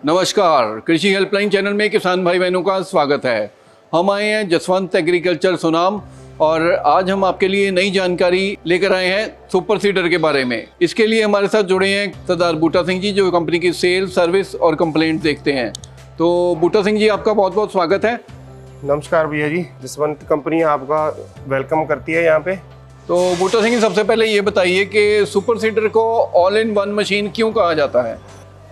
नमस्कार, कृषि helpline channel में किसान भाई बहनों का स्वागत है। हम आए हैं जसवंत एग्रीकल्चर सुनाम और आज हम आपके लिए नई जानकारी लेकर आए हैं सुपर सीडर के बारे में। इसके लिए हमारे साथ जुड़े हैं सरदार बूटा सिंह जी, जो कंपनी की सेल, सर्विस और कंप्लेंट देखते हैं। तो बूटा सिंह जी, आपका बहुत बहुत स्वागत है। नमस्कार भैया जी, जसवंत कंपनी आपका वेलकम करती है यहाँ पे। तो बूटा सिंह जी, सबसे पहले ये बताइए कि सुपर सीडर को ऑल इन वन मशीन क्यों कहा जाता है?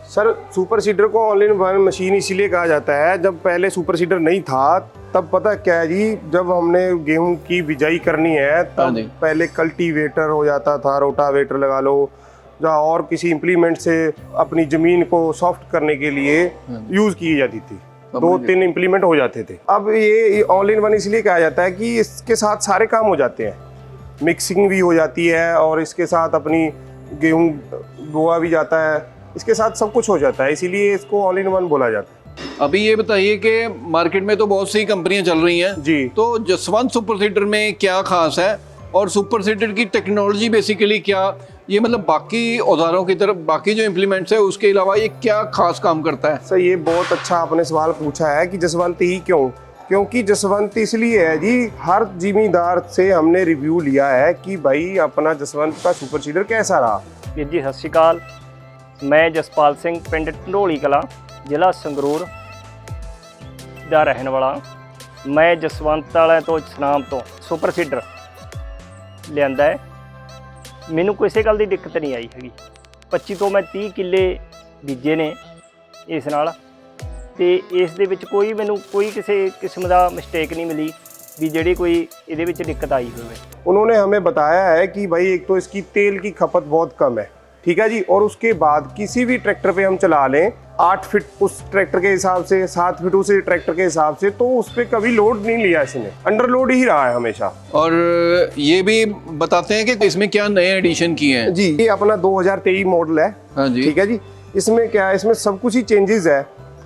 सर, सुपर सीडर को ऑल इन वन मशीन इसीलिए कहा जाता है, जब पहले सुपर सीडर नहीं था तब पता क्या है जी, जब हमने गेहूं की बिजाई करनी है तब पहले कल्टीवेटर हो जाता था, रोटावेटर लगा लो, या और किसी इम्प्लीमेंट से अपनी जमीन को सॉफ्ट करने के लिए यूज की जाती थी। 2-3 इम्प्लीमेंट हो जाते थे। अब ये ऑल इन वन इसलिए कहा जाता है कि इसके साथ सारे काम हो जाते हैं, मिक्सिंग भी हो जाती है और इसके साथ अपनी गेहूं बोआ भी जाता है, इसके साथ सब कुछ हो जाता है, इसीलिए इसको ऑल इन वन बोला जाता है। अभी ये बताइए कि मार्केट में तो बहुत सी कंपनियां चल रही हैं जी, तो जसवंत सुपर सीडर में क्या खास है और सुपर सीडर की टेक्नोलॉजी बेसिकली क्या, ये मतलब बाकी औजारों की तरफ, बाकी जो इम्प्लीमेंट्स है उसके अलावा ये क्या खास काम करता है? सर ये बहुत अच्छा आपने सवाल पूछा है कि जसवंत ही क्यों, क्योंकि जसवंत इसलिए है जी, हर जिम्मेदार से हमने रिव्यू लिया है कि भाई अपना जसवंत का सुपर सीडर कैसा रहा। ਵੀਰ ਜੀ ਸਤਿ ਸ਼੍ਰੀ ਅਕਾਲ, ਮੈਂ ਜਸਪਾਲ ਸਿੰਘ ਪਿੰਡ ਢੰਡੋਲੀ ਕਲਾਂ ਜ਼ਿਲ੍ਹਾ ਸੰਗਰੂਰ ਦਾ ਰਹਿਣ ਵਾਲਾ। ਮੈਂ ਜਸਵੰਤ ਵਾਲਿਆਂ ਤੋਂ ਸੁਨਾਮ ਤੋਂ ਸੁਪਰ ਸੀਡਰ ਲਿਆਂਦਾ ਹੈ। ਮੈਨੂੰ ਕਿਸੇ ਗੱਲ ਦੀ ਦਿੱਕਤ ਨਹੀਂ ਆਈ ਹੈਗੀ। 25 ਤੋਂ ਮੈਂ 30 ਕਿੱਲੇ ਬੀਜੇ ਨੇ ਇਸ ਨਾਲ, ਤੇ ਇਸ ਦੇ ਵਿੱਚ ਮੈਨੂੰ ਕੋਈ ਕਿਸੇ ਕਿਸਮ ਦਾ ਮਿਸਟੇਕ नहीं मिली भी ਜਿਹੜੀ कोई ਇਹਦੇ ਵਿੱਚ ਦਿੱਕਤ आई ਹੋਵੇ। उन्होंने हमें बताया है कि भाई एक तो इसकी तेल की खपत बहुत कम है, ठीक है जी, और उसके बाद किसी भी ट्रैक्टर पे हम चला लें 8 फीट उस ट्रैक्टर के हिसाब से, 7 फीट उस ट्रैक्टर के हिसाब से, तो उस पर कभी लोड नहीं लिया इसने, अंडर लोड ही रहा है हमेशा। और ये भी बताते हैं कि इसमें क्या नए एडिशन किए हैं? जी, ये अपना 2023 मॉडल है। हाँ जी, ठीक है जी। इसमें क्या है, इसमें सब कुछ ही चेंजेस है,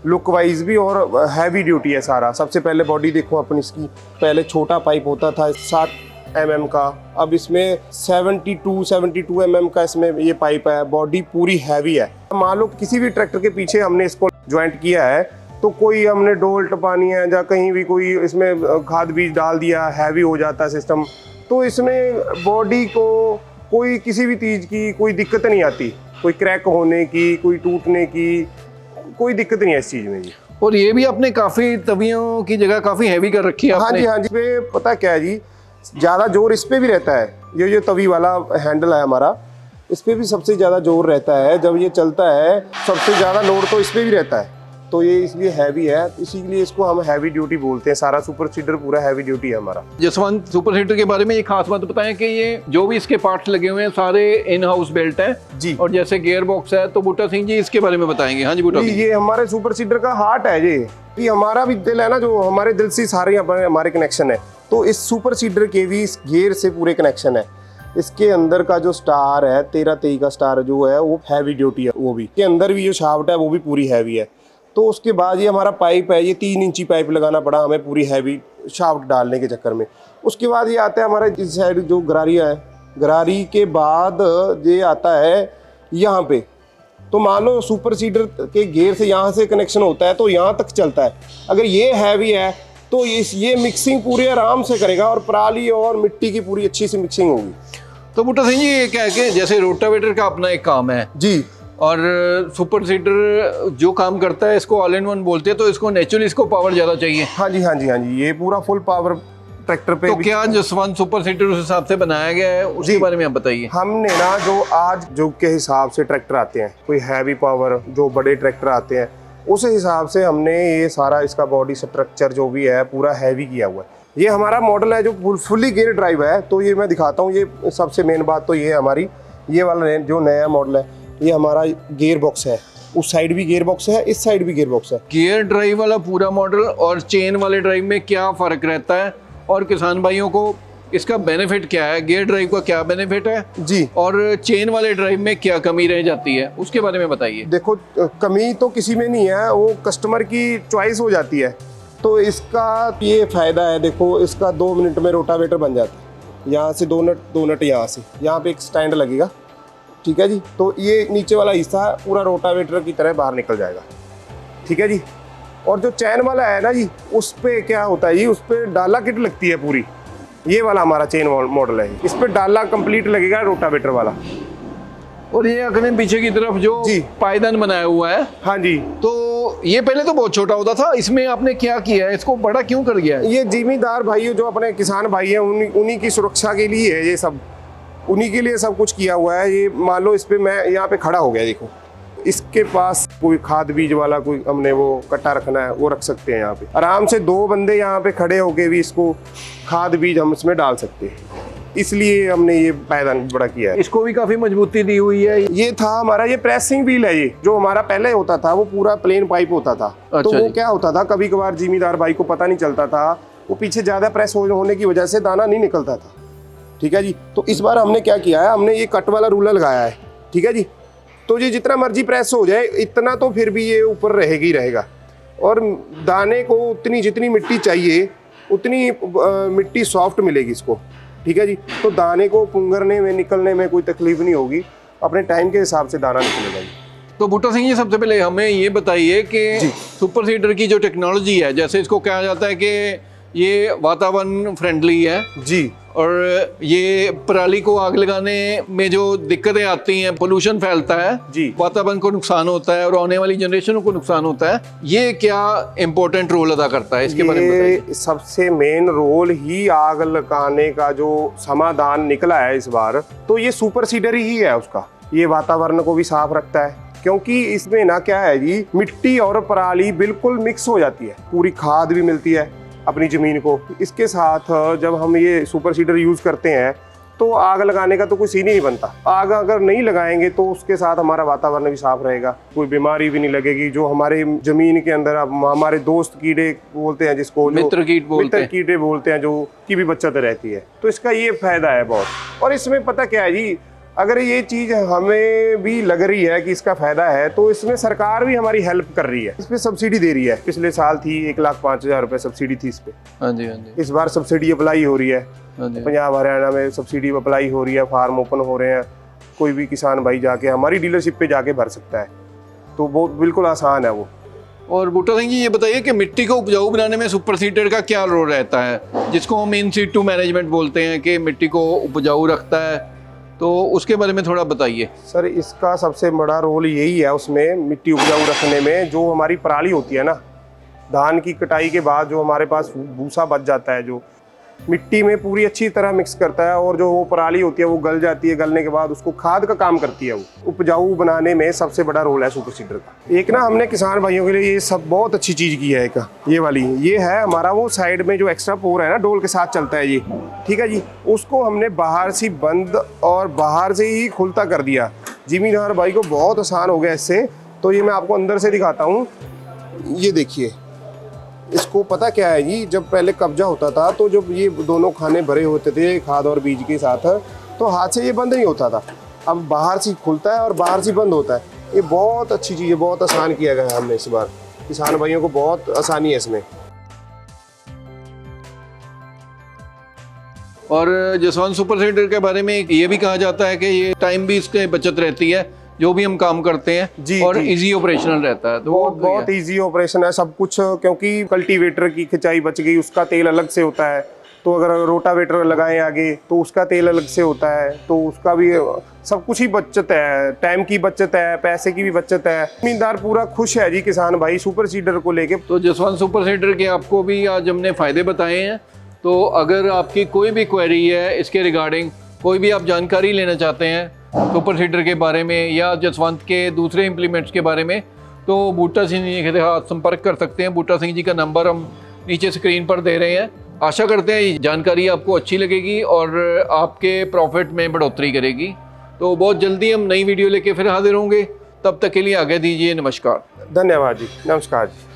लुक वाइज भी और हैवी ड्यूटी है सारा। सबसे पहले बॉडी देखो अपन इसकी, पहले छोटा पाइप होता था 7 mm का, अब इसमें 72 mm का इसमें ये पाइप है। बॉडी पूरी हैवी है। मान लो किसी भी ट्रैक्टर के पीछे हमने इसको ज्वाइंट किया है, तो कोई हमने डोल टपानी है या कहीं भी कोई इसमें खाद बीज डाल दिया, हैवी हो जाता है सिस्टम, तो इसमें बॉडी को कोई किसी भी चीज़ की कोई दिक्कत नहीं आती, कोई क्रैक होने की, कोई टूटने की कोई दिक्कत नहीं है इस चीज़ में जी। और ये भी आपने काफ़ी तवियों की जगह काफ़ी हैवी कर रखी है हाँ आपने। जी, हाँ जी। पे पता क्या है जी, ज़्यादा जोर इस पे भी रहता है, ये जो तवी वाला हैंडल है हमारा, इस पे भी सबसे ज़्यादा जोर रहता है। जब ये चलता है सबसे ज़्यादा लोड तो इस पे भी रहता है, तो ये इसलिए हैवी है, इसीलिए इसको हम हैवी ड्यूटी बोलते हैं। सारा सुपर सीडर पूरा हैवी ड्यूटी है हमारा। जसवंत सुपर सीडर के बारे में एक खास बात बताएं कि ये जो भी इसके पार्ट्स लगे हुए हैं सारे इन हाउस बेल्ट है जी, और जैसे गियर बॉक्स है, तो बूटा सिंह जी इसके बारे में बताएंगे। हाँ जी बूटा सिंह। ये हमारे सुपर सीडर का हार्ट है ये हमारा भी दिल है ना, जो हमारे दिल से सारे हमारे कनेक्शन है, तो इस सुपर सीडर के भी इस गियर से पूरे कनेक्शन है। इसके अंदर का जो स्टार है 1323 का स्टार जो है वो हैवी ड्यूटी है, वो भी के अंदर भी जो शाफ्ट है वो भी पूरी हैवी है। तो उसके बाद ये हमारा पाइप है, ये 3 इंची पाइप लगाना पड़ा हमें पूरी हैवी शाफ्ट डालने के चक्कर में। उसके बाद ये आता है हमारा इस साइड जो गरारिया है, गरारी के बाद ये आता है यहाँ पे। तो मान लो सुपर सीडर के गियर से यहाँ से कनेक्शन होता है तो यहाँ तक चलता है। अगर ये हैवी है तो ये मिक्सिंग पूरी आराम से करेगा और पराली और मिट्टी की पूरी अच्छी सी मिक्सिंग होगी। तो बूटा सिंह जी, ये क्या है कि जैसे रोटावेटर का अपना एक काम है जी, और सुपर सीडर जो काम करता है इसको ऑल इन वन बोलते हैं, तो इसको नेचुरली इसको पावर ज़्यादा चाहिए। हाँ जी, हाँ जी, हाँ जी, ये पूरा फुल पावर ट्रैक्टर पे। तो क्या जसवंत सुपर सीडर उस हिसाब से बनाया गया है, उसके बारे में आप बताइए। हमने ना जो आज जो के हिसाब से ट्रैक्टर आते हैं, कोई हैवी पावर जो बड़े ट्रैक्टर आते हैं, उस हिसाब से हमने ये सारा इसका बॉडी स्ट्रक्चर जो भी है पूरा हैवी किया हुआ है। ये हमारा मॉडल है जो फुल्ली गियर ड्राइव है, तो ये मैं दिखाता हूँ। ये सबसे मेन बात तो ये है हमारी, ये वाला जो नया मॉडल है, ये हमारा गियर बॉक्स है, उस साइड भी गियर बॉक्स है, इस साइड भी गियर बॉक्स है। गियर ड्राइव वाला पूरा मॉडल और चेन वाले ड्राइव में क्या फ़र्क रहता है और किसान भाइयों को इसका बेनिफिट क्या है? गियर ड्राइव का क्या बेनिफिट है जी, और चेन वाले ड्राइव में क्या कमी रह जाती है, उसके बारे में बताइए। देखो, कमी तो किसी में नहीं है, वो कस्टमर की चॉइस हो जाती है। तो इसका ये फ़ायदा है, देखो इसका 2 मिनट में रोटावेटर बन जाता है। यहाँ से 2 नट यहाँ से, यहाँ पे एक स्टैंड लगेगा, ठीक है जी। तो ये नीचे वाला हिस्सा पूरा रोटावेटर की तरह बाहर निकल जाएगा। ठीक है जी। और जो चैन वाला है ना जी, उस पे क्या होता है जी, उस पे डाला किट लगती है पूरी। ये वाला हमारा चेन मॉडल है, इस पे डाला कंप्लीट लगेगा रोटावेटर वाला। और ये अगले पीछे की तरफ जो जी। पायदान बनाया हुआ है, हाँ जी, तो ये पहले तो बहुत छोटा होता था, इसमें आपने क्या किया है, इसको बड़ा क्यों कर गया है? ये जिम्मेदार भाई जो अपने किसान भाई हैं, उन्हीं की सुरक्षा के लिए है ये सब, उन्हीं के लिए सब कुछ किया हुआ है। ये मान लो इस पे मैं यहाँ पे खड़ा हो गया, देखो इसके पास कोई खाद बीज वाला कोई हमने वो कट्टा रखना है, वो रख सकते हैं यहाँ पे आराम से। 2 बंदे यहाँ पे खड़े होके भी इसको खाद बीज हम इसमें डाल सकते हैं, इसलिए हमने ये पायदान बड़ा किया है। इसको भी काफी मजबूती दी हुई है। ये था हमारा ये प्रेसिंग व्हील है। ये जो हमारा पहले होता था वो पूरा प्लेन पाइप होता था। तो अच्छा वो जी। क्या होता था, कभी कभार जिम्मेदार भाई को पता नहीं चलता था, वो पीछे ज्यादा प्रेस होने की वजह से दाना नहीं निकलता था। ठीक है जी। तो इस बार हमने क्या किया है, हमने ये कट वाला रूलर लगाया है। ठीक है जी। तो ये जितना मर्जी प्रेस हो जाए इतना तो फिर भी ये ऊपर रहेगा ही रहेगा। और दाने को उतनी जितनी मिट्टी चाहिए उतनी मिट्टी सॉफ्ट मिलेगी इसको। ठीक है जी। तो दाने को पुंगरने में निकलने में कोई तकलीफ नहीं होगी, अपने टाइम के हिसाब से दाना निकलेगा जी। तो बूटा सिंह जी, सबसे पहले हमें ये बताइए कि सुपर सीडर की जो टेक्नोलॉजी है, जैसे इसको कहा जाता है कि ये वातावरण फ्रेंडली है जी, और ये पराली को आग लगाने में जो दिक्कतें आती हैं, पोल्यूशन फैलता है जी, वातावरण को नुकसान होता है और आने वाली जनरेशनों को नुकसान होता है, ये क्या इम्पोर्टेंट रोल अदा करता है, इसके बारे में बताइए। ये सबसे मेन रोल ही आग लगाने का जो समाधान निकला है इस बार, तो ये सुपर सीडर ही है उसका। ये वातावरण को भी साफ रखता है, क्योंकि इसमें ना क्या है जी, मिट्टी और पराली बिल्कुल मिक्स हो जाती है, पूरी खाद भी मिलती है अपनी ज़मीन को। इसके साथ जब हम ये सुपर सीडर यूज़ करते हैं तो आग लगाने का तो कोई सीन ही नहीं बनता। आग अगर नहीं लगाएंगे तो उसके साथ हमारा वातावरण भी साफ रहेगा, कोई बीमारी भी नहीं लगेगी। जो हमारे ज़मीन के अंदर अब हमारे दोस्त कीड़े बोलते हैं, जिसको मित्र कीड़े बोलते हैं, जो की भी बचत रहती है। तो इसका ये फायदा है बहुत। और इसमें पता क्या है जी, अगर ये चीज़ हमें भी लग रही है कि इसका फायदा है, तो इसमें सरकार भी हमारी हेल्प कर रही है, इस पे सब्सिडी दे रही है। पिछले साल थी 1,05,000 रुपये सब्सिडी थी इस पे। हाँ जी, हाँ जी। इस बार सब्सिडी अप्लाई हो रही है, हाँ जी। पंजाब हरियाणा में सब्सिडी अप्लाई हो रही है, फार्म ओपन हो रहे हैं। कोई भी किसान भाई जाके हमारी डीलरशिप पे जाके भर सकता है, तो वो बिल्कुल आसान है वो। और बूटा सिंह जी, ये बताइए कि मिट्टी को उपजाऊ बनाने में सुपर सीडर का क्या रोल रहता है, जिसको हम इन सीटू मैनेजमेंट बोलते हैं, कि मिट्टी को उपजाऊ रखता है, तो उसके बारे में थोड़ा बताइए। सर, इसका सबसे बड़ा रोल यही है उसमें, मिट्टी उपजाऊ रखने में। जो हमारी पराली होती है ना, धान की कटाई के बाद जो हमारे पास भूसा बच जाता है, जो मिट्टी में पूरी अच्छी तरह मिक्स करता है, और जो वो पराली होती है वो गल जाती है, गलने के बाद उसको खाद का काम करती है। वो उपजाऊ बनाने में सबसे बड़ा रोल है सुपर सीडर का। एक ना हमने किसान भाइयों के लिए ये सब बहुत अच्छी चीज़ की है। एक ये वाली, ये है हमारा वो साइड में जो एक्स्ट्रा पोर है ना, डोल के साथ चलता है ये। ठीक है जी। उसको हमने बाहर से बंद और बाहर से ही खुलता कर दिया। जिमीदार भाई को बहुत आसान हो गया इससे। तो ये मैं आपको अंदर से दिखाता हूँ। ये देखिए, इसको पता क्या है जी, जब पहले कब्जा होता था तो जब ये दोनों खाने भरे होते थे खाद और बीज के साथ, तो हाथ से ये बंद नहीं होता था। अब बाहर से खुलता है और बाहर से बंद होता है। ये बहुत अच्छी चीज़ है, बहुत आसान किया गया है हमने इस बार। किसान भाइयों को बहुत आसानी है इसमें। और जसवंत सुपर सीडर के बारे में ये भी कहा जाता है कि ये टाइम भी इसके बचत रहती है, जो भी हम काम करते हैं, जी, और जी। इजी ऑपरेशनल रहता है। तो बहुत इजी ऑपरेशन है सब कुछ, क्योंकि कल्टीवेटर की खिंचाई बच गई, उसका तेल अलग से होता है। तो अगर रोटावेटर लगाएं आगे तो उसका तेल अलग से होता है, तो उसका भी सब कुछ ही बचत है। टाइम की बचत है, पैसे की भी बचत है। जमींदार पूरा खुश है जी किसान भाई सुपर सीडर को लेके। तो जसवंत सुपर सीडर के आपको भी आज हमने फ़ायदे बताए हैं। तो अगर आपकी कोई भी क्वेरी है इसके रिगार्डिंग, कोई भी आप जानकारी लेना चाहते हैं सुपर सीडर के बारे में या जसवंत के दूसरे इम्प्लीमेंट्स के बारे में, तो बूटा सिंह जी के साथ संपर्क कर सकते हैं। बूटा सिंह जी का नंबर हम नीचे स्क्रीन पर दे रहे हैं। आशा करते हैं ये जानकारी आपको अच्छी लगेगी और आपके प्रॉफिट में बढ़ोतरी करेगी। तो बहुत जल्दी हम नई वीडियो लेके फिर हाजिर होंगे। तब तक के लिए आगे दीजिए, नमस्कार। धन्यवाद जी, नमस्कार जी।